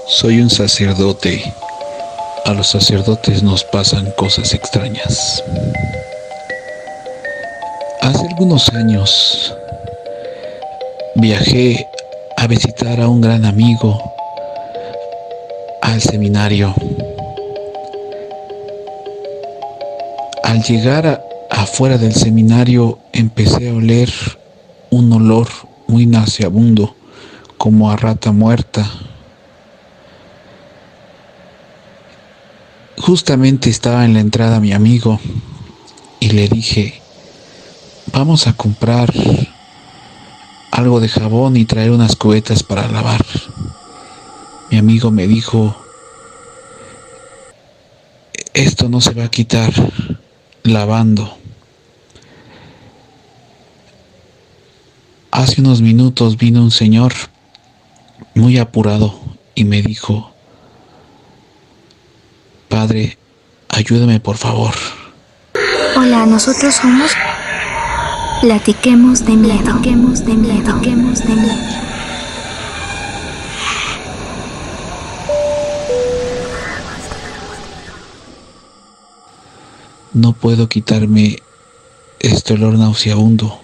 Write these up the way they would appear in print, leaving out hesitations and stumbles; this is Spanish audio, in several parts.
Soy un sacerdote. A los sacerdotes nos pasan cosas extrañas. Hace algunos años viajé a visitar a un gran amigo al seminario. Al llegar afuera del seminario empecé a oler un olor muy nauseabundo, como a rata muerta. Justamente estaba en la entrada mi amigo y le dije: vamos a comprar algo de jabón y traer unas cubetas para lavar. Mi amigo me dijo: esto no se va a quitar lavando. Hace unos minutos vino un señor muy apurado y me dijo: padre, ayúdame por favor. Hola, nosotros somos Platiquemos de miedo. Platiquemos de miedo. Platiquemos de miedo. No puedo quitarme este olor nauseabundo.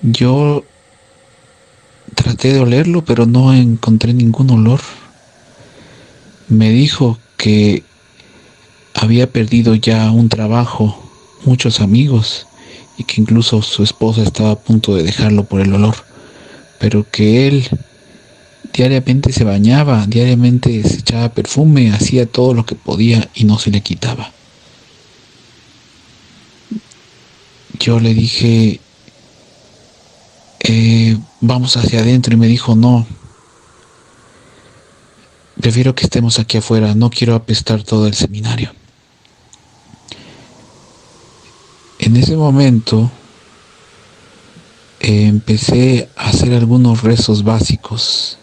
Yo traté de olerlo, pero no encontré ningún olor. Me dijo que había perdido ya un trabajo, muchos amigos, y que incluso su esposa estaba a punto de dejarlo por el olor, pero que él diariamente se bañaba, diariamente se echaba perfume, hacía todo lo que podía y no se le quitaba. Yo le dije: vamos hacia adentro, y me dijo: no, prefiero que estemos aquí afuera, no quiero apestar todo el seminario. En ese momento empecé a hacer algunos rezos básicos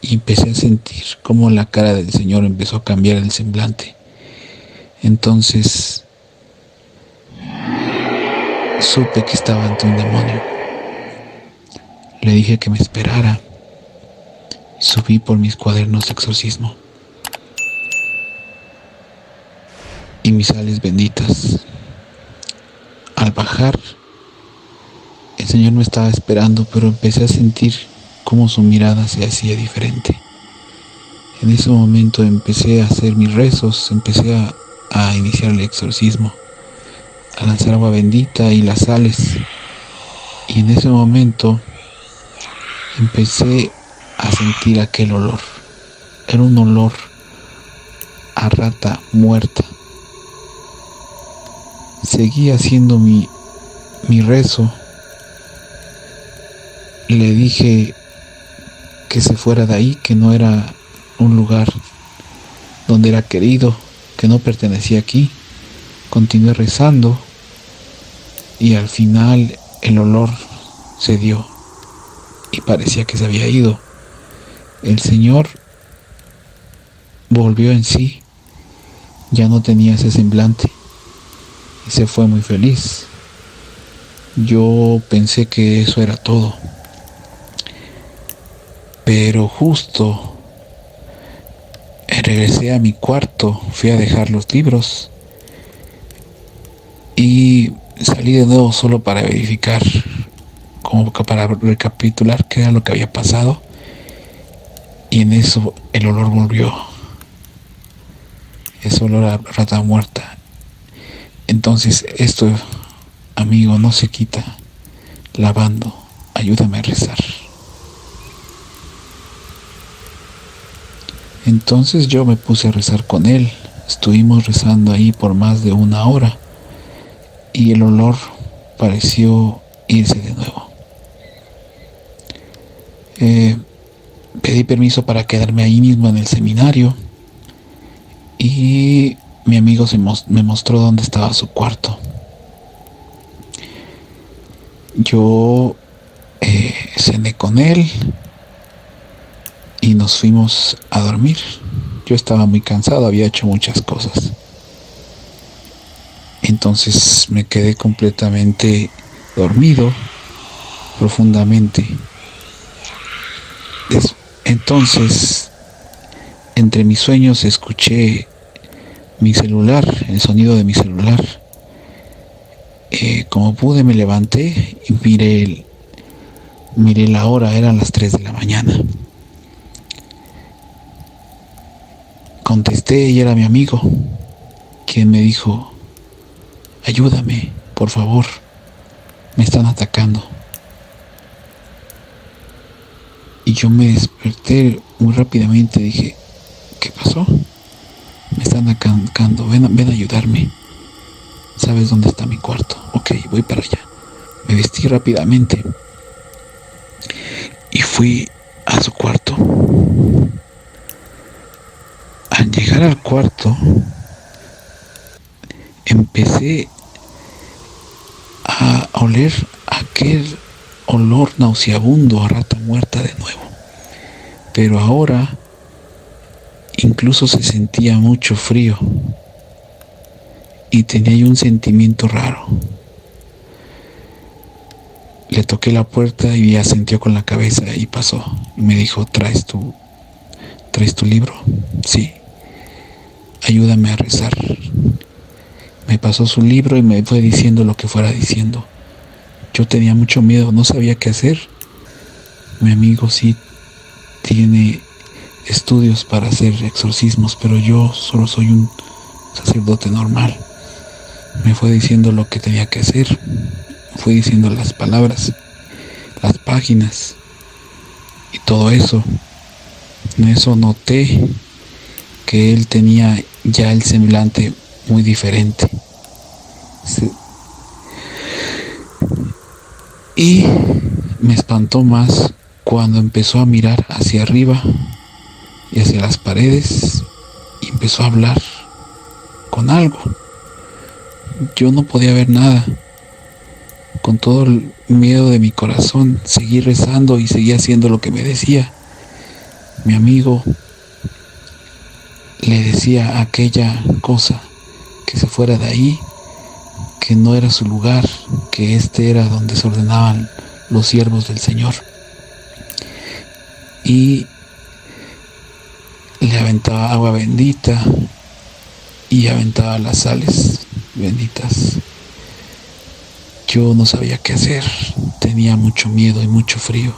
y empecé a sentir cómo la cara del Señor empezó a cambiar el semblante. Entonces supe que estaba ante un demonio. Le dije que me esperara. Subí por mis cuadernos de exorcismo y mis sales benditas. Al bajar, el Señor me estaba esperando, pero empecé a sentir cómo su mirada se hacía diferente. En ese momento empecé a hacer mis rezos, empecé a iniciar el exorcismo, a lanzar agua bendita y las sales. Y en ese momento empecé a sentir aquel olor. Era un olor a rata muerta. Seguí haciendo mi rezo. Le dije que se fuera de ahí, que no era un lugar donde era querido, que no pertenecía aquí. Continué rezando y al final el olor se dio y parecía que se había ido. El Señor volvió en sí, ya no tenía ese semblante y se fue muy feliz. Yo pensé que eso era todo, pero justo regresé a mi cuarto, fui a dejar los libros y salí de nuevo solo para verificar, como para recapitular qué era lo que había pasado, y en eso el olor volvió, ese olor a rata muerta. Entonces esto, amigo, no se quita lavando. Ayúdame a rezar. Entonces yo me puse a rezar con él. Estuvimos rezando ahí por más de 1 hora y el olor pareció irse de nuevo. Pedí permiso para quedarme ahí mismo en el seminario y mi amigo me mostró dónde estaba su cuarto. Yo cené con él y nos fuimos a dormir. Yo estaba muy cansado, había hecho muchas cosas. Entonces me quedé completamente dormido, profundamente. Entonces entre mis sueños escuché mi celular, el sonido de mi celular. Como pude me levanté y miré la hora, eran las 3 de la mañana. Contesté y era mi amigo, quien me dijo: ayúdame, por favor, me están atacando. Y yo me desperté muy rápidamente, dije: ¿qué pasó? Me están atacando, ven a ayudarme. ¿Sabes dónde está mi cuarto? Ok, voy para allá. Me vestí rápidamente y fui a su cuarto. Al llegar al cuarto, empecé a oler aquel olor nauseabundo a rata muerta de nuevo. Pero ahora incluso se sentía mucho frío y tenía yo un sentimiento raro. Le toqué la puerta y asintió con la cabeza y pasó. Y me dijo: ¿Traes tu libro? Sí. Ayúdame a rezar. Me pasó su libro y me fue diciendo lo que fuera diciendo. Yo tenía mucho miedo, no sabía qué hacer. Mi amigo sí tiene estudios para hacer exorcismos, pero yo solo soy un sacerdote normal. Me fue diciendo lo que tenía que hacer, me fue diciendo las palabras, las páginas y todo eso. En eso noté que él tenía ya el semblante muy diferente. Sí. Y me espantó más cuando empezó a mirar hacia arriba y hacia las paredes y empezó a hablar con algo. Yo no podía ver nada. Con todo el miedo de mi corazón, seguí rezando y seguí haciendo lo que me decía. Mi amigo le decía a aquella cosa que se fuera de ahí, que no era su lugar, que este era donde se ordenaban los siervos del Señor. Y le aventaba agua bendita y aventaba las sales benditas. Yo no sabía qué hacer, tenía mucho miedo y mucho frío.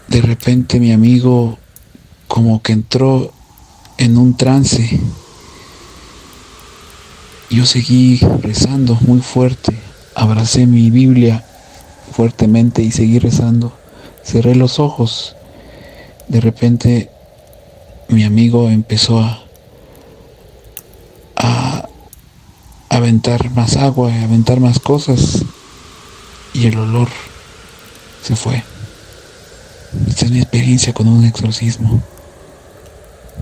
De repente mi amigo como que entró en un trance. Yo seguí rezando muy fuerte, abracé mi Biblia fuertemente y seguí rezando. Cerré los ojos. De repente mi amigo empezó a aventar más agua, a aventar más cosas y el olor se fue. Esta es mi experiencia con un exorcismo,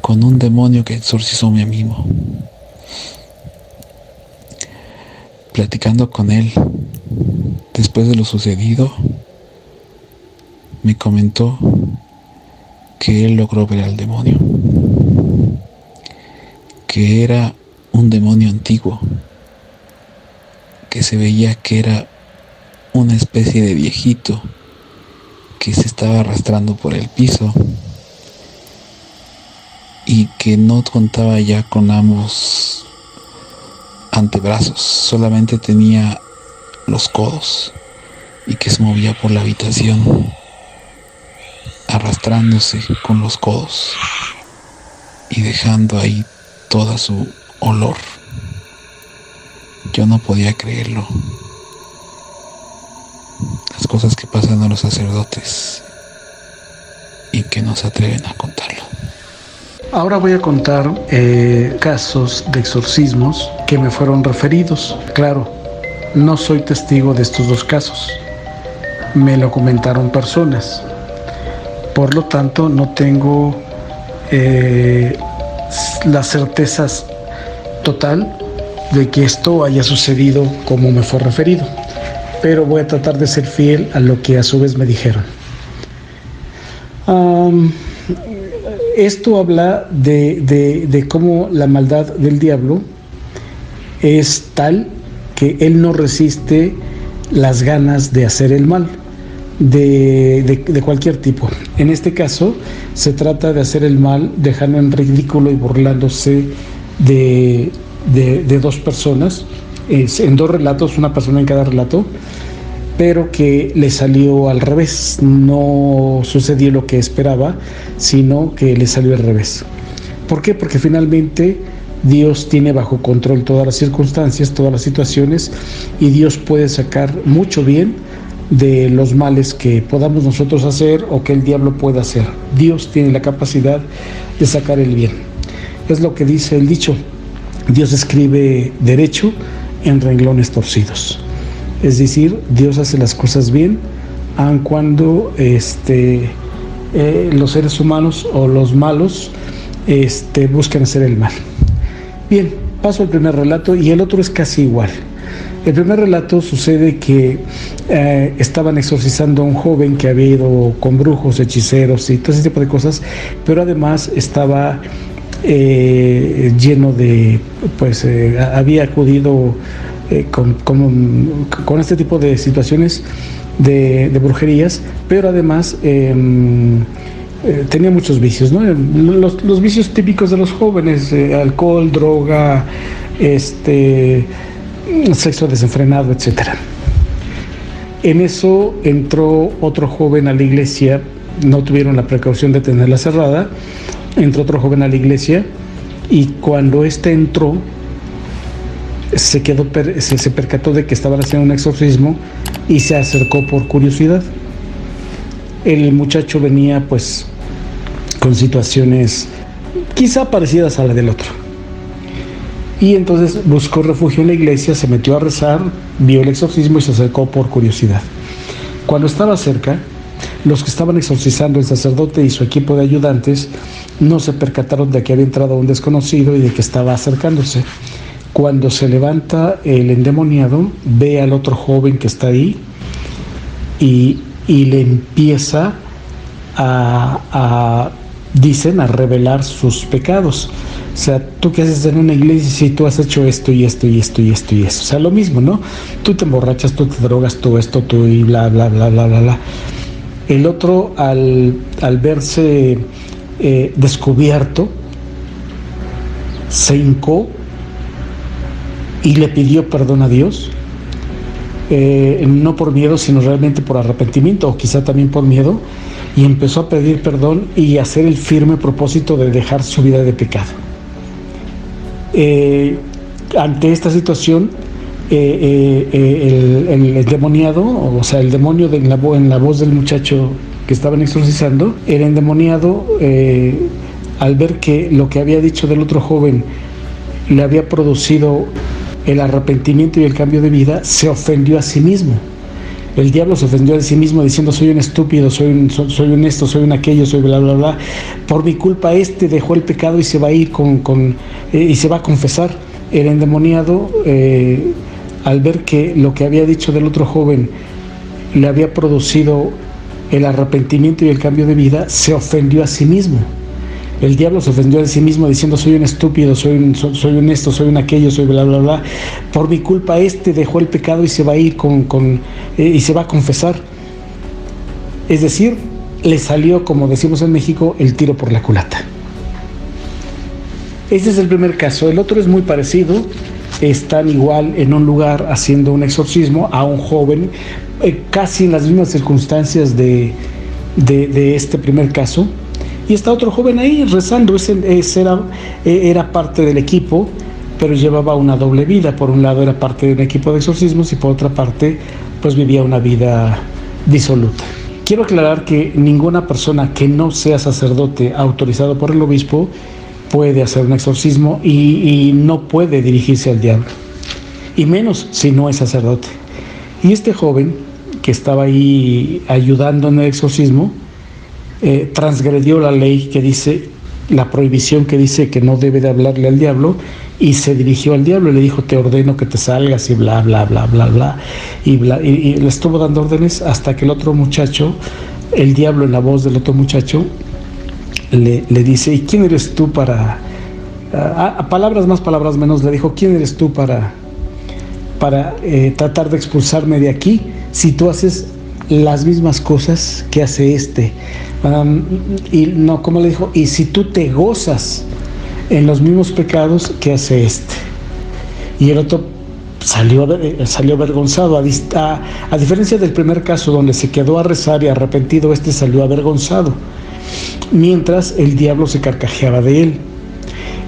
con un demonio que exorcizó a mi amigo. Platicando con él después de lo sucedido, me comentó que él logró ver al demonio, que era un demonio antiguo, que se veía que era una especie de viejito que se estaba arrastrando por el piso y que no contaba ya con ambos antebrazos, solamente tenía los codos y que se movía por la habitación arrastrándose con los codos y dejando ahí toda su olor. Yo no podía creerlo. Las cosas que pasan a los sacerdotes y que no se atreven a contarlo. Ahora voy a contar casos de exorcismos que me fueron referidos. Claro, no soy testigo de estos dos casos. Me lo comentaron personas. Por lo tanto, no tengo la certeza total de que esto haya sucedido como me fue referido. Pero voy a tratar de ser fiel a lo que a su vez me dijeron. Esto habla de cómo la maldad del diablo es tal que él no resiste las ganas de hacer el mal. de cualquier tipo. En este caso, se trata de hacer el mal dejando en ridículo y burlándose de dos personas, en dos relatos, una persona en cada relato, pero que le salió al revés. No sucedió lo que esperaba, sino que le salió al revés. ¿Por qué? Porque finalmente Dios tiene bajo control todas las circunstancias, todas las situaciones, y Dios puede sacar mucho bien de los males que podamos nosotros hacer o que el diablo pueda hacer. Dios tiene la capacidad de sacar el bien. Es lo que dice el dicho: Dios escribe derecho en renglones torcidos. Es decir, Dios hace las cosas bien, aun cuando los seres humanos o los malos buscan hacer el mal. Bien, paso al primer relato, y el otro es casi igual. El primer relato sucede que estaban exorcizando a un joven que había ido con brujos, hechiceros y todo ese tipo de cosas, pero además estaba lleno de, había acudido con este tipo de situaciones de brujerías, pero además tenía muchos vicios, ¿no? Los vicios típicos de los jóvenes: alcohol, droga, sexo desenfrenado, etcétera. En eso entró otro joven a la iglesia. No tuvieron la precaución de tenerla cerrada. Entró otro joven a la iglesia, y cuando entró, se percató de que estaban haciendo un exorcismo y se acercó por curiosidad. El muchacho venía pues con situaciones quizá parecidas a la del otro, y entonces buscó refugio en la iglesia, se metió a rezar, vio el exorcismo y se acercó por curiosidad. Cuando estaba cerca, los que estaban exorcizando, el sacerdote y su equipo de ayudantes, no se percataron de que había entrado un desconocido y de que estaba acercándose. Cuando se levanta el endemoniado, ve al otro joven que está ahí y le empieza a revelar sus pecados. O sea, tú que haces en una iglesia, si tú has hecho esto y esto y esto y esto y esto. O sea, lo mismo, ¿no? Tú te emborrachas, tú te drogas, tú esto, tú y bla, bla, bla, bla, bla, bla. El otro, al verse descubierto, se hincó y le pidió perdón a Dios, no por miedo, sino realmente por arrepentimiento, o quizá también por miedo, y empezó a pedir perdón y a hacer el firme propósito de dejar su vida de pecado. Ante esta situación, el endemoniado, o sea, el demonio en la voz del muchacho que estaban exorcizando, el endemoniado, al ver que lo que había dicho del otro joven le había producido el arrepentimiento y el cambio de vida, se ofendió a sí mismo. El diablo se ofendió a sí mismo diciendo: soy un estúpido, soy un esto, soy un aquello, soy bla, bla, bla. Por mi culpa dejó el pecado y se va a ir y se va a confesar. El endemoniado, al ver que lo que había dicho del otro joven le había producido el arrepentimiento y el cambio de vida, se ofendió a sí mismo. El diablo se ofendió a sí mismo diciendo: soy un estúpido, soy un esto, soy un aquello, soy bla, bla, bla. Por mi culpa dejó el pecado y se va a ir y se va a confesar. Es decir, le salió, como decimos en México, el tiro por la culata. Este es el primer caso. El otro es muy parecido. Están igual en un lugar haciendo un exorcismo a un joven, casi en las mismas circunstancias de este primer caso. Y está otro joven ahí rezando. Era parte del equipo, pero llevaba una doble vida. Por un lado era parte de un equipo de exorcismos y por otra parte pues vivía una vida disoluta. Quiero aclarar que ninguna persona que no sea sacerdote autorizado por el obispo puede hacer un exorcismo y no puede dirigirse al diablo, y menos si no es sacerdote. Y este joven que estaba ahí ayudando en el exorcismo transgredió la ley que dice, la prohibición que dice que no debe de hablarle al diablo, y se dirigió al diablo y le dijo: te ordeno que te salgas, y bla, bla, bla, bla, bla, y le estuvo dando órdenes hasta que el otro muchacho, el diablo en la voz del otro muchacho, le dice: ¿y quién eres tú para, a palabras más, palabras menos, le dijo: ¿quién eres tú para tratar de expulsarme de aquí? Si tú haces las mismas cosas que hace este. Y no, como le dijo, y si tú te gozas en los mismos pecados que hace este. Y el otro salió avergonzado, a diferencia del primer caso donde se quedó a rezar y arrepentido, este salió avergonzado, mientras el diablo se carcajeaba de él.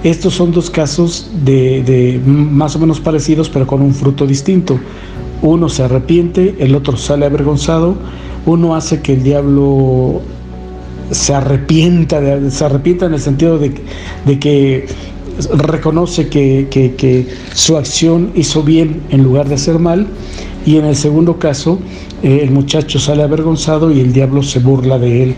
Estos son dos casos de más o menos parecidos, pero con un fruto distinto. Uno se arrepiente, el otro sale avergonzado. Uno hace que el diablo se arrepienta en el sentido de que reconoce que su acción hizo bien en lugar de hacer mal, y en el segundo caso el muchacho sale avergonzado y el diablo se burla de él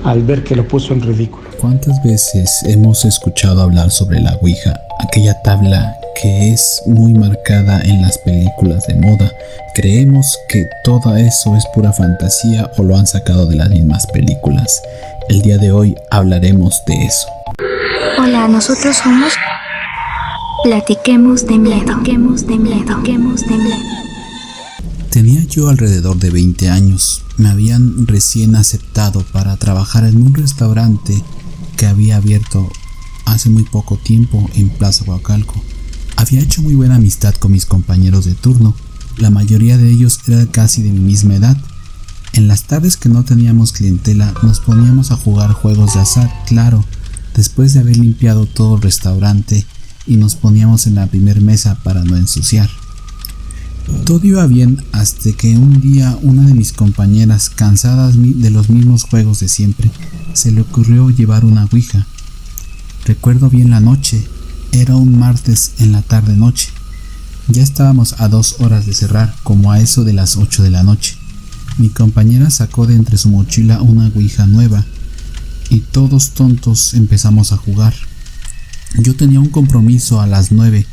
al ver que lo puso en ridículo. ¿Cuántas veces hemos escuchado hablar sobre la Ouija, aquella tabla que es muy marcada en las películas de moda? Creemos que todo eso es pura fantasía o lo han sacado de las mismas películas. El día de hoy hablaremos de eso. Hola, nosotros somos... Platiquemos de miedo. Platiquemos de miedo. Platiquemos de miedo. Tenía yo alrededor de 20 años. Me habían recién aceptado para trabajar en un restaurante que había abierto hace muy poco tiempo en Plaza Huacalco. Había hecho muy buena amistad con mis compañeros de turno. La mayoría de ellos eran casi de mi misma edad. En las tardes que no teníamos clientela, nos poníamos a jugar juegos de azar, claro, después de haber limpiado todo el restaurante, y nos poníamos en la primer mesa para no ensuciar. Todo iba bien hasta que un día una de mis compañeras, cansadas de los mismos juegos de siempre, se le ocurrió llevar una ouija. Recuerdo bien la noche, era un martes en la tarde-noche. Ya estábamos a 2 horas de cerrar, como a eso de las 8 de la noche. Mi compañera sacó de entre su mochila una ouija nueva y todos tontos empezamos a jugar. Yo tenía un compromiso a las 9,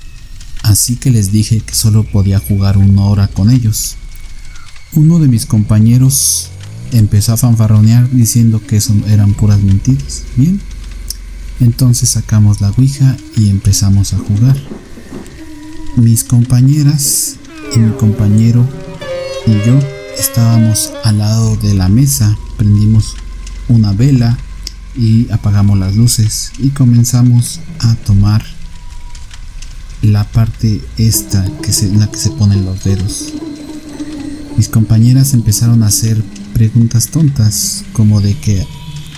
así que les dije que solo podía jugar 1 hora con ellos. Uno de mis compañeros empezó a fanfarronear diciendo que eso eran puras mentiras. Bien, entonces sacamos la ouija y empezamos a jugar. Mis compañeras y mi compañero y yo estábamos al lado de la mesa, prendimos una vela y apagamos las luces y comenzamos a tomar la parte esta en la que se ponen los dedos. Mis compañeras empezaron a hacer preguntas tontas, como de que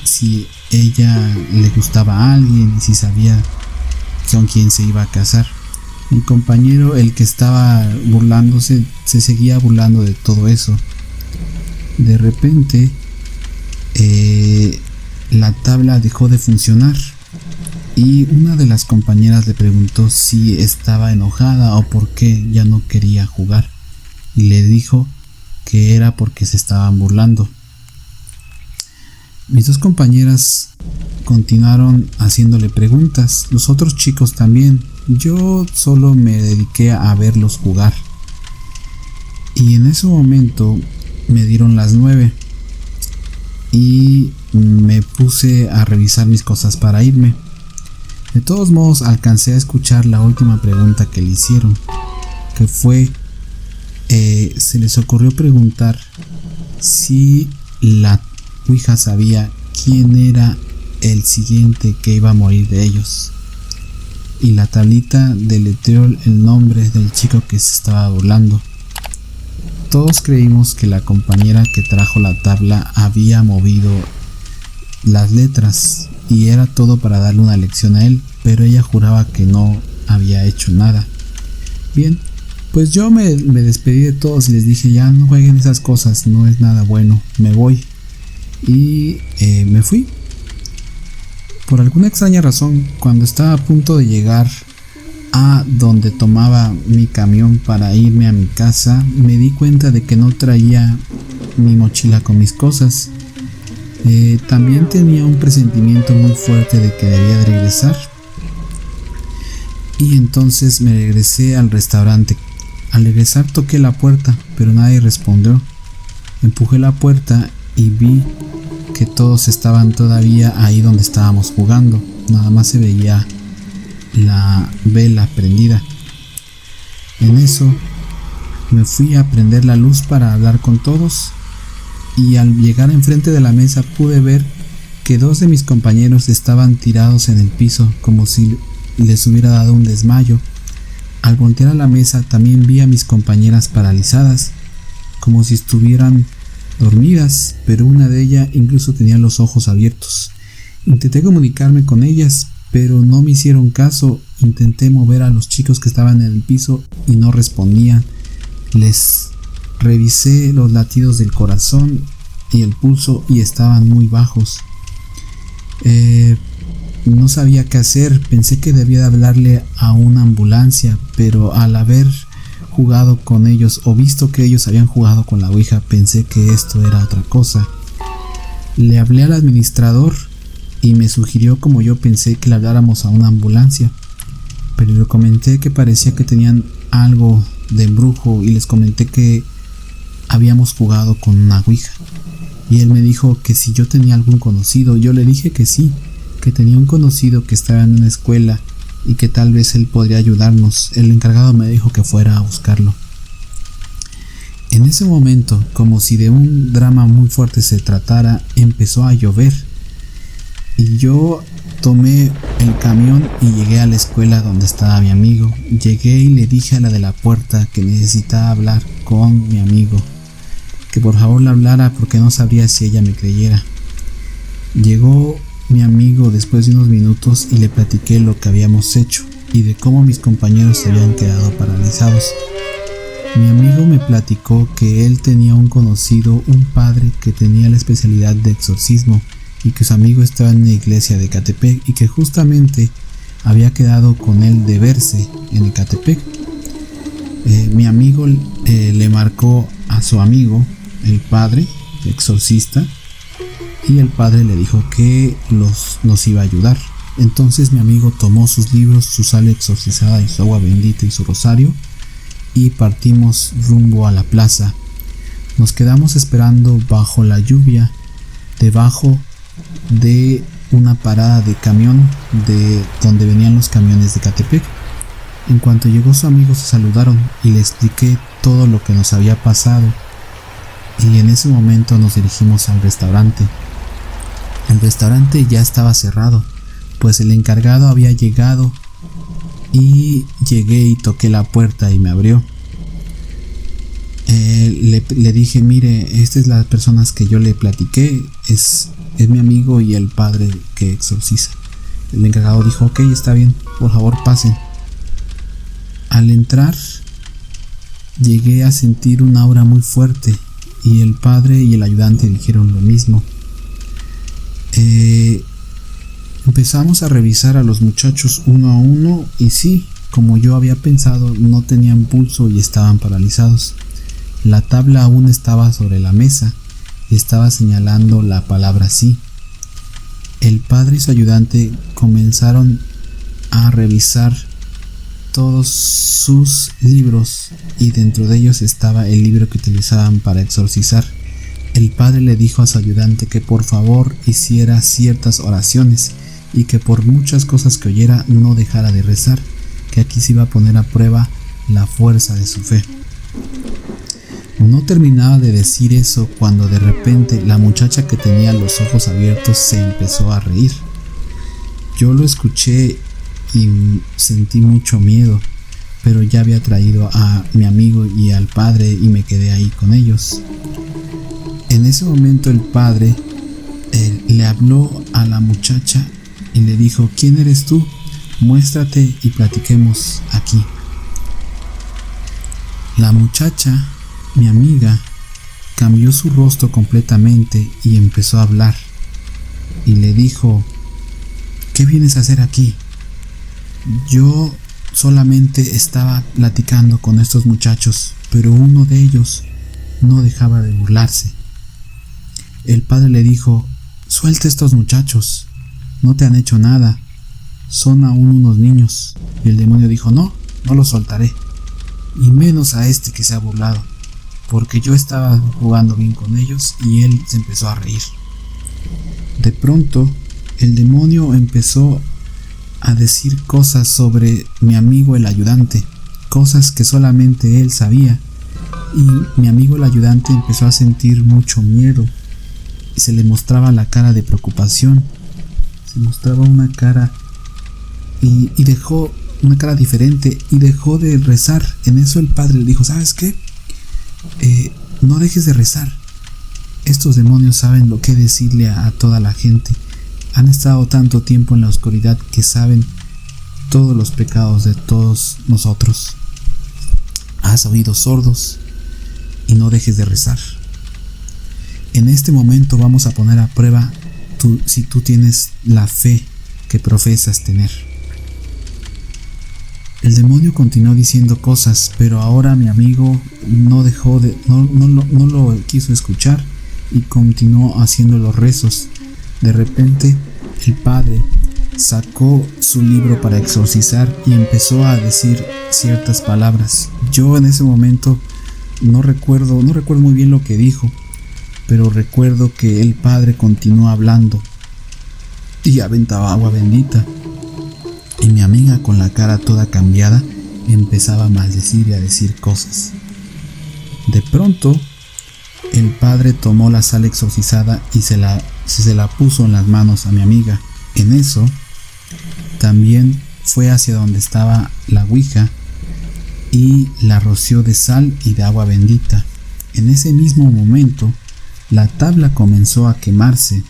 si ella le gustaba a alguien y si sabía con quién se iba a casar. Mi compañero, el que estaba burlándose, se seguía burlando de todo eso. De repente, la tabla dejó de funcionar y una de las compañeras le preguntó si estaba enojada o por qué ya no quería jugar, y le dijo que era porque se estaban burlando. Mis 2 compañeras continuaron haciéndole preguntas, los otros chicos también. Yo solo me dediqué a verlos jugar. Y en ese momento me dieron las 9 y me puse a revisar mis cosas para irme. De todos modos, alcancé a escuchar la última pregunta que le hicieron, que fue, se les ocurrió preguntar si la ouija sabía quién era el siguiente que iba a morir de ellos. Y la tablita deletreó el nombre del chico que se estaba burlando. Todos creímos que la compañera que trajo la tabla había movido las letras y era todo para darle una lección a él, pero ella juraba que no había hecho nada. Bien, pues yo me despedí de todos y les dije, ya no jueguen esas cosas, no es nada bueno, me voy. Y me fui. Por alguna extraña razón, cuando estaba a punto de llegar a donde tomaba mi camión para irme a mi casa, me di cuenta de que no traía mi mochila con mis cosas. También tenía un presentimiento muy fuerte de que debía de regresar. Y entonces me regresé al restaurante. Al regresar toqué la puerta, pero nadie respondió. Empujé la puerta y vi que todos estaban todavía ahí donde estábamos jugando. Nada más se veía la vela prendida. En eso me fui a prender la luz para hablar con todos y al llegar enfrente de la mesa pude ver que 2 de mis compañeros estaban tirados en el piso como si les hubiera dado un desmayo. Al voltear a la mesa también vi a mis compañeras paralizadas, como si estuvieran dormidas, pero una de ellas incluso tenía los ojos abiertos. Intenté comunicarme con ellas, pero no me hicieron caso. Intenté mover a los chicos que estaban en el piso y no respondían. Les revisé los latidos del corazón y el pulso y estaban muy bajos. No sabía qué hacer. Pensé que debía de hablarle a una ambulancia, pero al haber jugado con ellos o visto que ellos habían jugado con la ouija, pensé que esto era otra cosa. Le hablé al administrador y me sugirió, como yo pensé, que le habláramos a una ambulancia, pero le comenté que parecía que tenían algo de embrujo y les comenté que habíamos jugado con una ouija, y él me dijo que si yo tenía algún conocido. Yo le dije que sí, que tenía un conocido que estaba en una escuela y que tal vez él podría ayudarnos. El encargado me dijo que fuera a buscarlo. En ese momento, como si de un drama muy fuerte se tratara, empezó a llover y yo tomé el camión y llegué a la escuela donde estaba mi amigo. Llegué y le dije a la de la puerta que necesitaba hablar con mi amigo, que por favor le hablara porque no sabría si ella me creyera. Llegó mi amigo después de unos minutos y le platiqué lo que habíamos hecho y de cómo mis compañeros se habían quedado paralizados. Mi amigo me platicó que él tenía un conocido, un padre que tenía la especialidad de exorcismo, y que su amigo estaba en una iglesia de Ecatepec y que justamente había quedado con él de verse en Ecatepec. Mi amigo le marcó a su amigo, el padre exorcista, y el padre le dijo que nos iba a ayudar. Entonces mi amigo tomó sus libros, su sal exorcizada y su agua bendita y su rosario, y partimos rumbo a la plaza. Nos quedamos esperando bajo la lluvia, debajo de una parada de camión de donde venían los camiones de Ecatepec. En cuanto llegó su amigo se saludaron y le expliqué todo lo que nos había pasado, y en ese momento nos dirigimos al restaurante. El restaurante ya estaba cerrado, pues el encargado había llegado, y llegué y toqué la puerta y me abrió. Le dije: mire, estas es las personas que yo le platiqué, es mi amigo y el padre que exorciza. El encargado dijo: ok, está bien, por favor pasen. Al entrar llegué a sentir un aura muy fuerte, y el padre y el ayudante dijeron lo mismo. Empezamos a revisar a los muchachos uno a uno, y sí, como yo había pensado, no tenían pulso y estaban paralizados. La tabla aún estaba sobre la mesa y estaba señalando la palabra sí. El padre y su ayudante comenzaron a revisar todos sus libros, y dentro de ellos estaba el libro que utilizaban para exorcizar. El padre le dijo a su ayudante que por favor hiciera ciertas oraciones y que por muchas cosas que oyera no dejara de rezar, que aquí se iba a poner a prueba la fuerza de su fe. No terminaba de decir eso cuando de repente la muchacha que tenía los ojos abiertos se empezó a reír. Yo lo escuché y sentí mucho miedo, pero ya había traído a mi amigo y al padre y me quedé ahí con ellos. En ese momento el padre le habló a la muchacha y le dijo: ¿quién eres tú? Muéstrate y platiquemos aquí. La muchacha, mi amiga, cambió su rostro completamente y empezó a hablar, y le dijo: ¿qué vienes a hacer aquí? Yo solamente estaba platicando con estos muchachos, pero uno de ellos no dejaba de burlarse. El padre le dijo: suelta a estos muchachos, no te han hecho nada, son aún unos niños. Y el demonio dijo: no los soltaré, y menos a este que se ha burlado, porque yo estaba jugando bien con ellos. Y él se empezó a reír. De pronto el demonio empezó a decir cosas sobre mi amigo el ayudante, cosas que solamente él sabía, y mi amigo el ayudante empezó a sentir mucho miedo. Se le mostraba la cara de preocupación, se mostraba una cara y dejó una cara diferente y dejó de rezar. En eso el padre le dijo: ¿sabes qué? No dejes de rezar. Estos demonios saben lo que decirle a toda la gente. Han estado tanto tiempo en la oscuridad que saben todos los pecados de todos nosotros. Haz oídos sordos y no dejes de rezar. En este momento vamos a poner a prueba si tú tienes la fe que profesas tener. El demonio continuó diciendo cosas, pero ahora mi amigo no lo quiso escuchar y continuó haciendo los rezos. De repente, el padre sacó su libro para exorcizar y empezó a decir ciertas palabras. Yo en ese momento no recuerdo muy bien lo que dijo, pero recuerdo que el padre continuó hablando y aventaba agua bendita. Y mi amiga, con la cara toda cambiada, empezaba a maldecir y a decir cosas. De pronto, el padre tomó la sal exorcizada y se la puso en las manos a mi amiga. En eso, también fue hacia donde estaba la ouija y la roció de sal y de agua bendita. En ese mismo momento, la tabla comenzó a quemarse.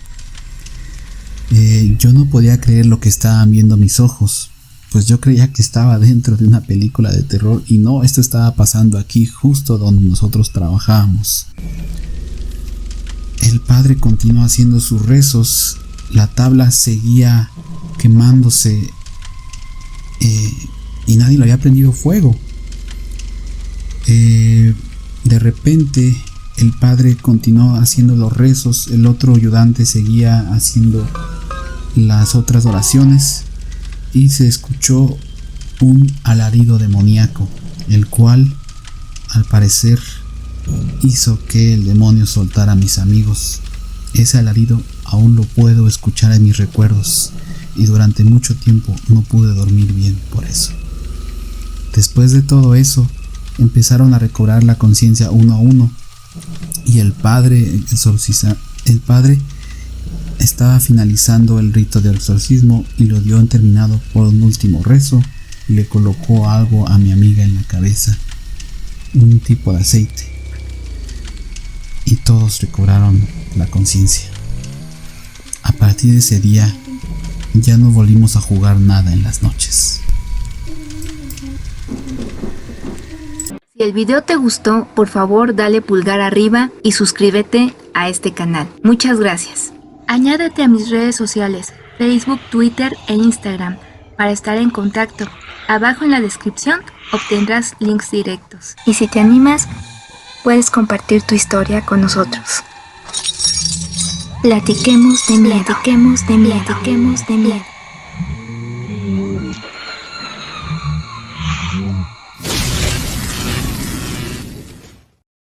Yo no podía creer lo que estaban viendo mis ojos, pues yo creía que estaba dentro de una película de terror y no, esto estaba pasando aquí justo donde nosotros trabajábamos. El padre continuó haciendo sus rezos, la tabla seguía quemándose y nadie le había prendido fuego. De repente el padre continuó haciendo los rezos, el otro ayudante seguía haciendo las otras oraciones y se escuchó un alarido demoníaco, el cual al parecer hizo que el demonio soltara a mis amigos. Ese alarido aún lo puedo escuchar en mis recuerdos y durante mucho tiempo no pude dormir bien por eso. Después de todo eso, empezaron a recobrar la conciencia uno a uno y el padre estaba finalizando el rito de exorcismo y lo dio en terminado por un último rezo y le colocó algo a mi amiga en la cabeza, un tipo de aceite, y todos recobraron la conciencia. A partir de ese día ya no volvimos a jugar nada en las noches. Si el video te gustó, por favor dale pulgar arriba y suscríbete a este canal. Muchas gracias. Añádete a mis redes sociales, Facebook, Twitter e Instagram, para estar en contacto. Abajo en la descripción obtendrás links directos. Y si te animas, puedes compartir tu historia con nosotros. Platiquemos de miedo. Platiquemos de miedo. Platiquemos de miedo.